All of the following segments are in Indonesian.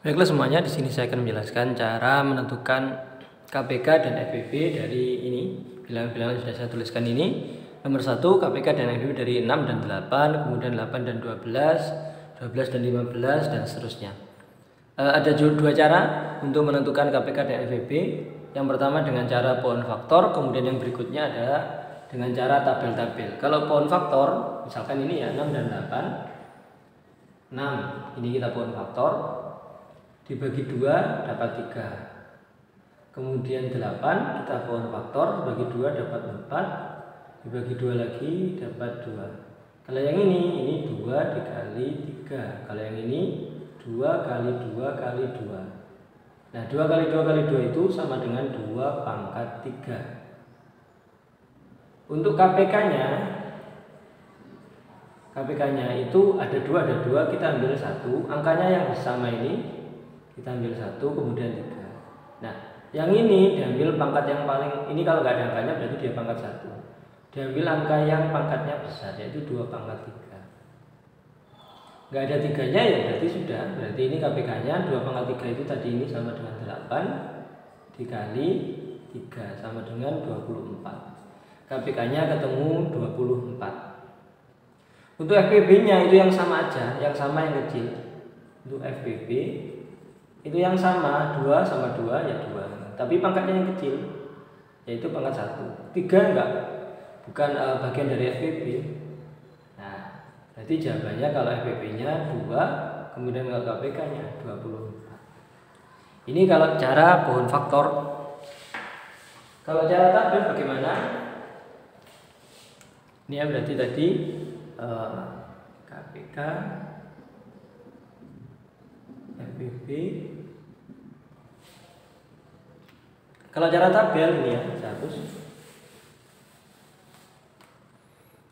Baiklah semuanya, di sini saya akan menjelaskan cara menentukan KPK dan FPB dari ini. Bilangan-bilangan yang sudah saya tuliskan ini. Nomor 1, KPK dan FPB dari 6 dan 8, kemudian 8 dan 12, 12 dan 15, dan seterusnya. Ada dua cara untuk menentukan KPK dan FPB. Yang pertama dengan cara pohon faktor, kemudian yang berikutnya adalah dengan cara tabel-tabel. Kalau pohon faktor, misalkan ini ya 6 dan 8. 6, ini kita pohon faktor. Dibagi 2 dapat 3. Kemudian 8 kita pohon faktor, bagi 2 dapat 4. Dibagi 2 lagi dapat 2. Kalau yang ini 2 dikali 3. Kalau yang ini 2 kali 2 kali 2. Nah 2 kali 2 kali 2 itu sama dengan 2 pangkat 3. Untuk KPK-nya itu ada 2, kita ambil 1. Angkanya yang sama ini kita ambil 1, kemudian 3. Nah, yang ini diambil pangkat yang paling, ini kalau nggak ada angkanya berarti dia pangkat 1. Diambil angka yang pangkatnya besar, yaitu 2 pangkat 3. Nggak ada 3-nya ya berarti sudah. Berarti ini KPK-nya 2 pangkat 3 itu tadi ini sama dengan 8 dikali 3 sama dengan 24. KPK-nya ketemu 24. Untuk FPB-nya itu yang sama aja, yang sama yang kecil. Untuk FPB itu yang sama, 2 sama 2 ya 2. Tapi pangkatnya yang kecil, yaitu pangkat 1. 3 enggak, bukan bagian dari FPB. Nah, berarti jawabannya kalau FPB-nya 2, kemudian kalau KPK-nya 24. Ini kalau cara pohon faktor. Kalau cara tabel bagaimana? Ini ya berarti tadi KPK, FPB. Kalau cara tabel ini ya, saya hapus.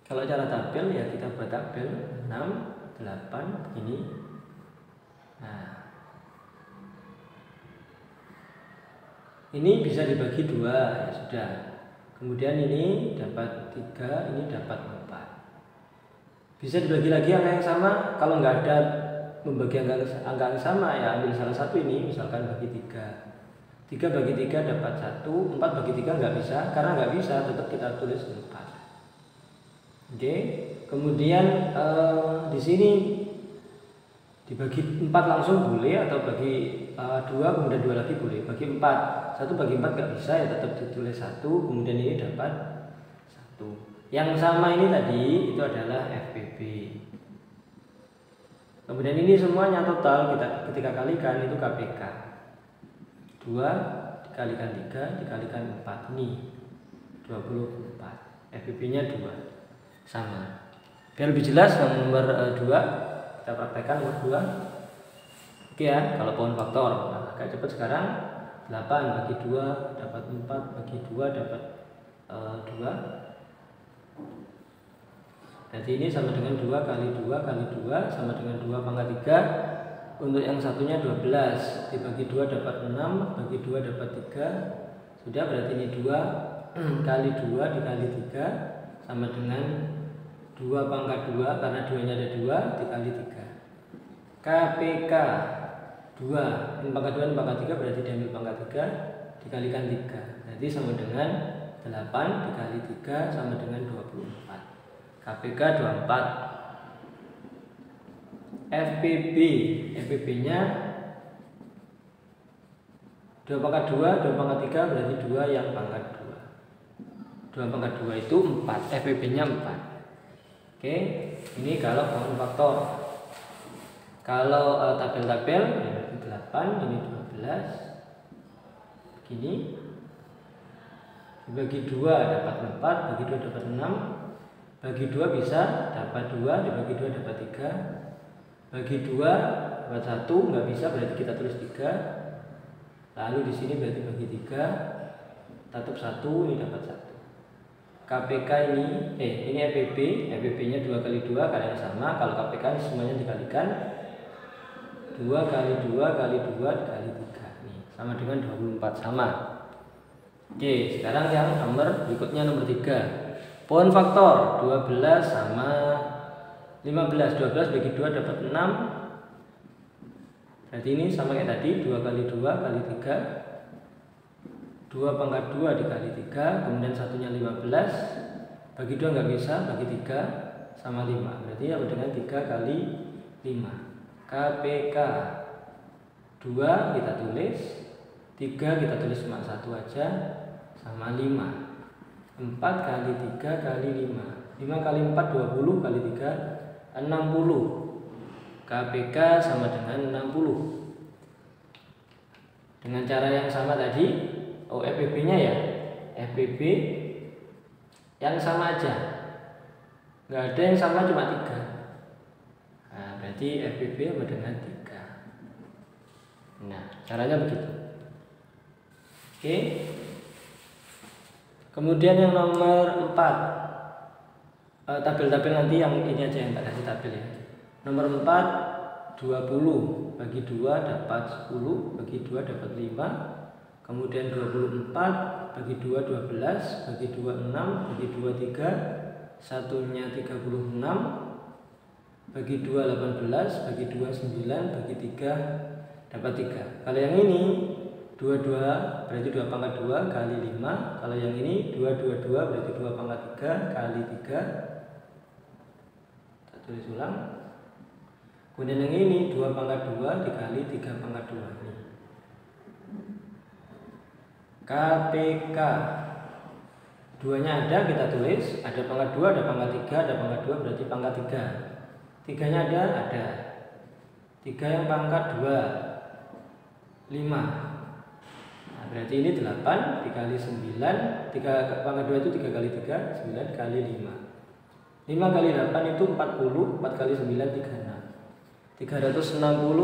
Kalau cara tabel ya kita buat tabel 6, 8 ini. Nah, ini bisa dibagi 2 ya sudah. Kemudian ini dapat 3, ini dapat 4. Bisa dibagi lagi angka yang sama. Kalau nggak ada membagi angka yang sama ya ambil salah satu ini, misalkan bagi 3. 3 bagi 3 dapat 1, 4 bagi 3 nggak bisa, karena nggak bisa tetap kita tulis 4. Oke, kemudian di sini dibagi 4 langsung boleh, atau bagi 2 kemudian 2 lagi boleh. Bagi 4, 1 bagi 4 nggak bisa ya tetap ditulis 1, kemudian ini dapat 1. Yang sama ini tadi itu adalah FPB. Kemudian ini semuanya total kita ketika kalikan itu KPK. 2 dikalikan 3 dikalikan 4, ini 24. FPB-nya 2. Sama. Biar lebih jelas yang nomor 2 kita praktekkan nomor 2. Oke ya, kalau pohon faktor. Nah, agak cepat sekarang. 8 bagi 2 dapat 4, bagi 2 dapat 2. Jadi ini sama dengan 2 kali 2 kali 2 sama dengan 2 pangkat 3. Untuk yang satunya 12 dibagi 2 dapat 6, bagi 2 dapat 3. Sudah, berarti ini 2 kali 2 dikali 3 sama dengan 2 pangkat 2, karena 2-nya ada 2 dikali 3. KPK 2, ini pangkat 2 ini pangkat 3, berarti diambil pangkat 3 dikalikan 3. Jadi sama dengan 8 dikali 3 sama dengan 24. KPK 24. FPB-nya 2 pangkat 2, 2 pangkat 3 berarti 2 yang pangkat 2. 2 pangkat 2 itu 4, FPB-nya 4. Oke, ini kalau pohon faktor. Kalau tabel-tabel ini 8, ini 12. Begini. Dibagi 2 dapat 4, bagi 2 dapat 6. Bagi 2 bisa dapat 2, dibagi 2 dapat 3. Bagi 2 dapat 1, nggak bisa berarti kita tulis 3. Lalu di sini berarti bagi 3 tetap 1, ini dapat 1. KPK ini FPB-nya 2 kali 2 karena yang sama. Kalau KPK ini semuanya dikalikan 2 kali 2 kali 2 dikali 3. Nih, sama dengan 24, sama. Oke, sekarang yang nomor berikutnya nomor 3. Pohon faktor 12 sama 15. 12 bagi 2 dapat 6. Berarti ini sama kayak tadi, 2 kali 2 kali 3, 2 pangkat 2 dikali 3, kemudian satunya 15, bagi 2 nggak bisa, bagi 3 sama 5. Berarti sama dengan 3 kali 5. KPK 2 kita tulis, 3 kita tulis cuma 1 aja, sama 5. 4 kali 3 kali 5, 5 kali 4 20 kali 3 60. KPK sama dengan 60. Dengan cara yang sama tadi, FPB nya ya, FPB yang sama aja, nggak ada yang sama, cuma 3. Nah, berarti FPB sama dengan 3. Nah, caranya begitu. Oke. Kemudian yang nomor 4, tabel-tabel nanti yang ini aja yang tak kasih tabel ya. Nomor 4, 20 bagi 2 dapat 10, bagi 2 dapat 5. Kemudian 24 bagi 2 12, bagi 2 6, bagi 2 3, satunya 36, bagi 2 18, bagi 2 9, bagi 3 dapat 3. Kalau yang ini 22 berarti 2 pangkat 2 kali 5. Kalau yang ini 2 berarti 2 pangkat 3 kali 3. Kita tulis ulang. Kemudian yang ini 2 pangkat 2 dikali 3 pangkat 2 ini. KPK 2-nya ada, kita tulis. Ada pangkat 2, ada pangkat 3, ada pangkat 2 berarti pangkat 3. 3-nya ada. 3 yang pangkat 2 5. Berarti ini 8 dikali 9, 3 pangkat 2 itu 3 kali 3, 9 kali 5. 5 kali 8 itu 40, 4 kali 9 36. 360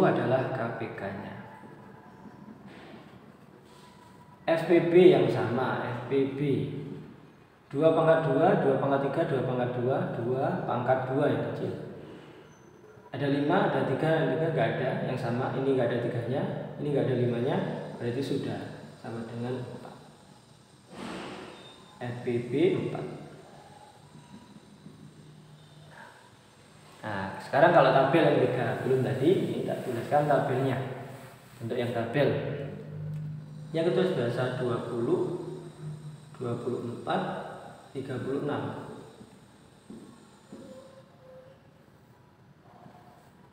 adalah KPK-nya. FPB yang sama, FPB 2 pangkat 2, 2 pangkat 3, 2 pangkat 2, 2 pangkat 2 yang kecil. Ada 5, ada 3, yang 3 nggak ada, yang sama ini nggak ada 3-nya, ini nggak ada 5-nya, berarti sudah sama dengan 4. FPB 4. Nah, sekarang kalau tabel yang 3 belum tadi, ini tak tuliskan tabelnya. Untuk yang tabel yang ketulis bahasa 20, 24, 36.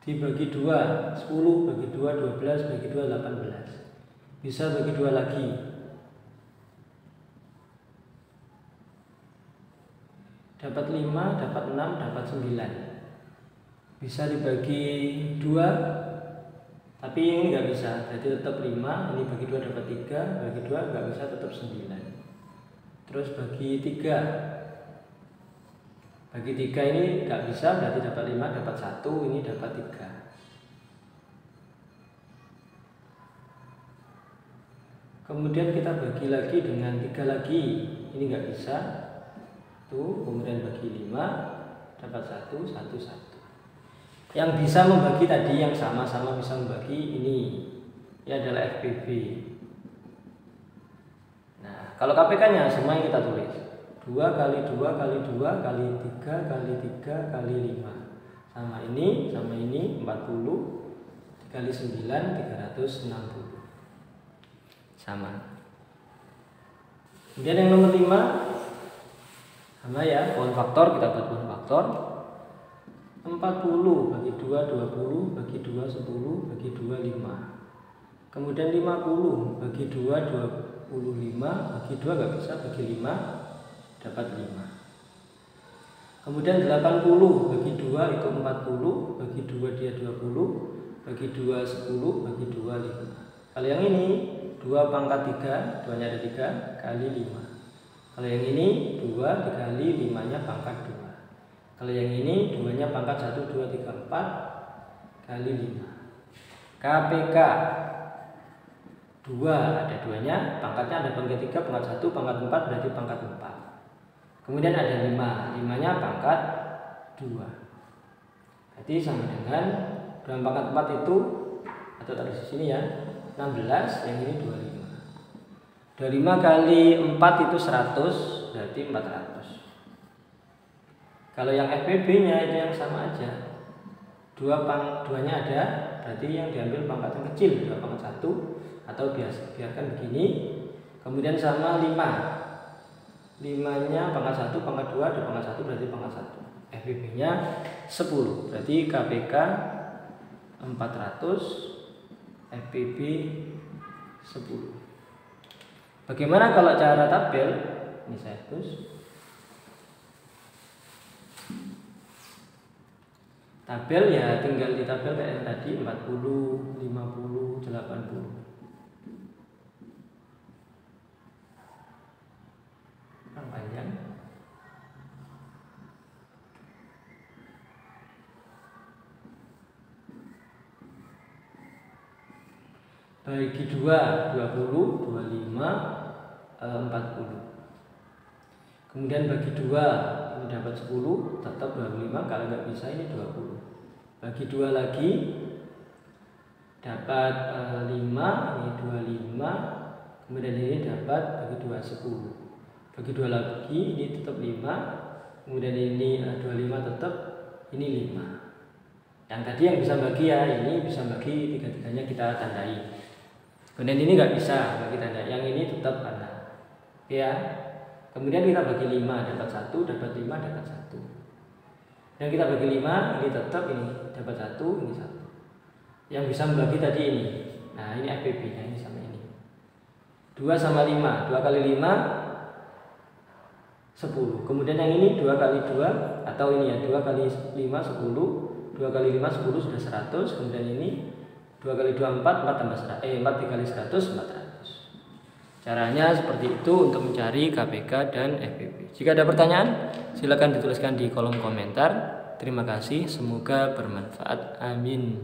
Dibagi 2, 10, bagi 2, 12, bagi 2, 18. Bisa bagi 2 lagi. Dapat 5, dapat 6, dapat 9. Bisa dibagi 2, tapi ini nggak bisa, jadi tetap 5. Ini bagi 2 dapat 3, bagi 2 nggak bisa, tetap 9. Terus bagi 3, bagi 3 ini nggak bisa, berarti dapat 5, dapat 1, ini dapat 3. Kemudian kita bagi lagi dengan 3 lagi, ini nggak bisa. Tuh, kemudian bagi 5, dapat 1, 1, 1. Yang bisa membagi tadi, yang sama-sama bisa membagi ini adalah FPB. Nah, kalau KPK-nya semua yang kita tulis 2 kali 2 kali 2 kali 3 kali 3 kali 5. Sama ini 40, dikali 9 360. Sama. Kemudian yang nomor 5 sama ya, pohon faktor, kita buat pohon faktor. 40 bagi 2 20, bagi 2 10, bagi 2 5. Kemudian 50 bagi 2 25, bagi 2 nggak bisa, bagi 5 dapat 5. Kemudian 80 bagi 2 itu 40, bagi 2 dia 20, bagi 2 10, bagi 2 5. Kalau yang ini 2 pangkat 3, 2-nya ada 3 kali 5. Kalau yang ini 2 dikali 5-nya pangkat 2. Kalau yang ini 2-nya pangkat 1, 2, 3, 4 kali 5. KPK 2 ada 2-nya, pangkatnya ada pangkat 3, pangkat 1, pangkat 4 berarti pangkat 4. Kemudian ada 5, 5-nya pangkat 2. Berarti sama dengan dalam pangkat 4 itu, atau taruh di sini ya, 16, yang ini 25. 25 kali 4 itu 100, berarti 400. Kalau yang FPB-nya itu yang sama aja. 2-nya ada, berarti yang diambil pangkat yang kecil 2 pangkat 1, atau biarkan begini. Kemudian sama 5 nya pangkat 1 pangkat 2 ada pangkat 1 berarti pangkat 1. FPB nya 10, berarti KPK 400, FPB 10. Bagaimana kalau cara tabel? Ini saya hapus. Tabel ya tinggal di tabel kayak tadi 40, 50, 80. Yang panjang. Bagi 2, 20, 25, 40. Kemudian bagi 2, ini dapat 10, tetap 25, kalau nggak bisa ini 20. Bagi 2 lagi, dapat 5, ini 25, kemudian ini dapat bagi 2, 10. Bagi 2 lagi, ini tetap 5, kemudian ini 25 tetap, ini 5. Yang tadi yang bisa bagi ya, ini bisa bagi, tiga-tiganya kita tandai. Kemudian ini nggak bisa bagi tanda, yang ini tetap ada ya. Kemudian kita bagi 5 dapat 1, dapat 5 dapat 1. Dan kita bagi 5 ini tetap, ini dapat 1, ini 1. Yang bisa membagi tadi ini. Nah ini FPB nya ini sama ini. 2 sama 5, 2 kali 5 10. Kemudian yang ini 2 kali 2 atau ini ya 2 kali 5 10. 2 kali 5 10 sudah 100. Kemudian ini 2 kali 2 4, 4 tambah 4 dikali 100 400. Caranya seperti itu untuk mencari KPK dan FPB. Jika ada pertanyaan, silakan dituliskan di kolom komentar. Terima kasih, semoga bermanfaat. Amin.